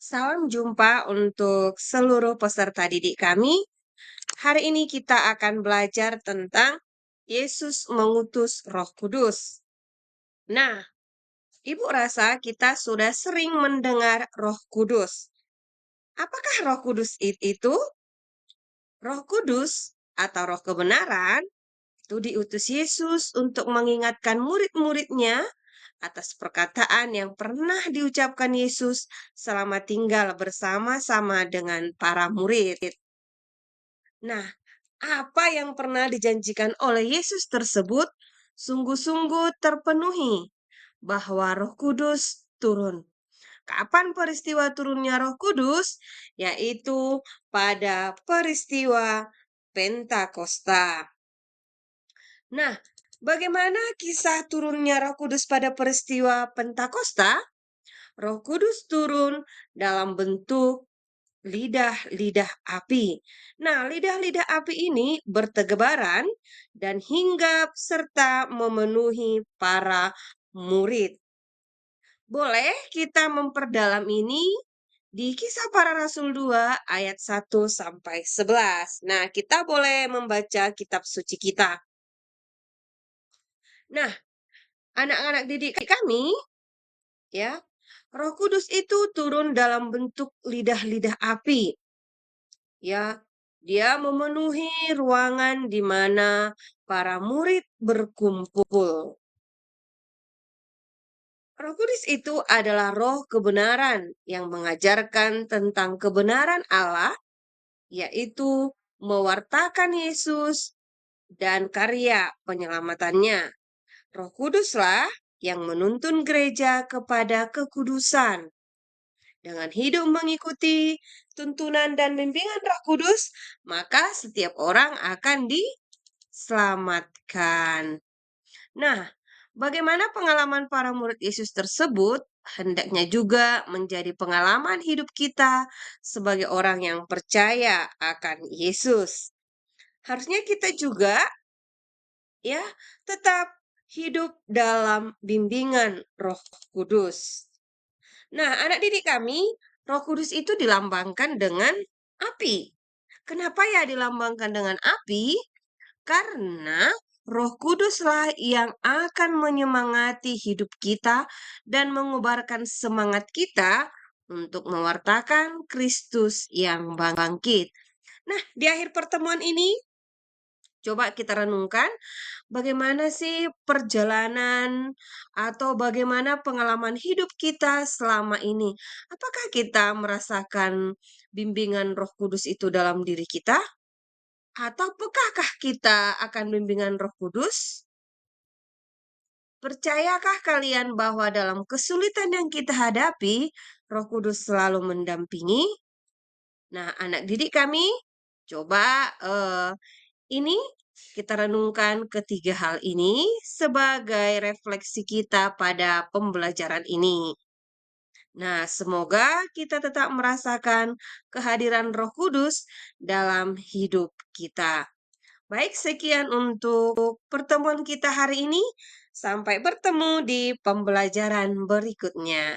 Salam jumpa untuk seluruh peserta didik kami. Hari ini kita akan belajar tentang Yesus mengutus Roh Kudus. Nah, Ibu rasa kita sudah sering mendengar Roh Kudus. Apakah Roh Kudus itu? Roh Kudus atau Roh kebenaran itu diutus Yesus untuk mengingatkan murid-muridnya atas perkataan yang pernah diucapkan Yesus selama tinggal bersama-sama dengan para murid. Nah, apa yang pernah dijanjikan oleh Yesus tersebut sungguh-sungguh terpenuhi bahwa Roh Kudus turun. Kapan peristiwa turunnya Roh Kudus? Yaitu pada peristiwa Pentakosta. Nah, bagaimana kisah turunnya Roh Kudus pada peristiwa Pentakosta? Roh Kudus turun dalam bentuk lidah-lidah api. Nah, lidah-lidah api ini bertebaran dan hinggap serta memenuhi para murid. Boleh kita memperdalam ini di Kisah Para Rasul 2 ayat 1 sampai 11. Nah, kita boleh membaca kitab suci kita. Nah, anak-anak didik kami, ya, Roh Kudus itu turun dalam bentuk lidah-lidah api. Ya, dia memenuhi ruangan di mana para murid berkumpul. Roh Kudus itu adalah roh kebenaran yang mengajarkan tentang kebenaran Allah, yaitu mewartakan Yesus dan karya penyelamatannya. Roh Kuduslah yang menuntun gereja kepada kekudusan. Dengan hidup mengikuti tuntunan dan bimbingan Roh Kudus, maka setiap orang akan diselamatkan. Nah, bagaimana pengalaman para murid Yesus tersebut hendaknya juga menjadi pengalaman hidup kita sebagai orang yang percaya akan Yesus. Harusnya kita juga ya tetap hidup dalam bimbingan Roh Kudus. Nah, anak didik kami, Roh Kudus itu dilambangkan dengan api. Kenapa ya dilambangkan dengan api? Karena Roh Kuduslah yang akan menyemangati hidup kita dan mengubarkan semangat kita untuk mewartakan Kristus yang bangkit. Nah, di akhir pertemuan ini, coba kita renungkan bagaimana sih perjalanan atau bagaimana pengalaman hidup kita selama ini. Apakah kita merasakan bimbingan Roh Kudus itu dalam diri kita? Atau pekahkah kita akan bimbingan Roh Kudus? Percayakah kalian bahwa dalam kesulitan yang kita hadapi, Roh Kudus selalu mendampingi? Nah, anak didik kami, coba ini kita renungkan ketiga hal ini sebagai refleksi kita pada pembelajaran ini. Nah, semoga kita tetap merasakan kehadiran Roh Kudus dalam hidup kita. Baik, sekian untuk pertemuan kita hari ini. Sampai bertemu di pembelajaran berikutnya.